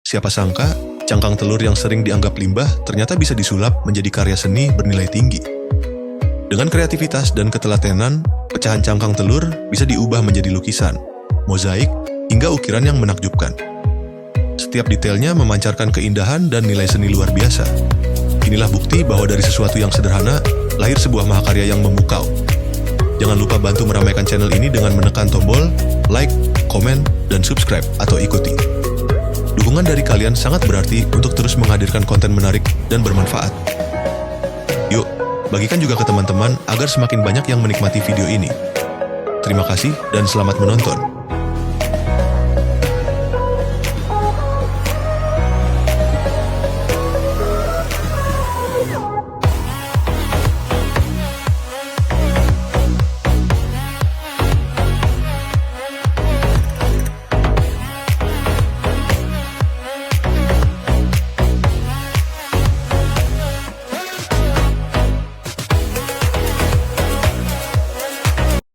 Siapa sangka, cangkang telur yang sering dianggap limbah ternyata bisa disulap menjadi karya seni bernilai tinggi. Dengan kreativitas dan ketelatenan, pecahan cangkang telur bisa diubah menjadi lukisan, mozaik, hingga ukiran yang menakjubkan. Setiap detailnya memancarkan keindahan dan nilai seni luar biasa. Inilah bukti bahwa dari sesuatu yang sederhana, lahir sebuah mahakarya yang memukau. Jangan lupa bantu meramaikan channel ini dengan menekan tombol like, komen, dan subscribe atau ikuti. Dukungan dari kalian sangat berarti untuk terus menghadirkan konten menarik dan bermanfaat. Yuk, bagikan juga ke teman-teman agar semakin banyak yang menikmati video ini. Terima kasih dan selamat menonton.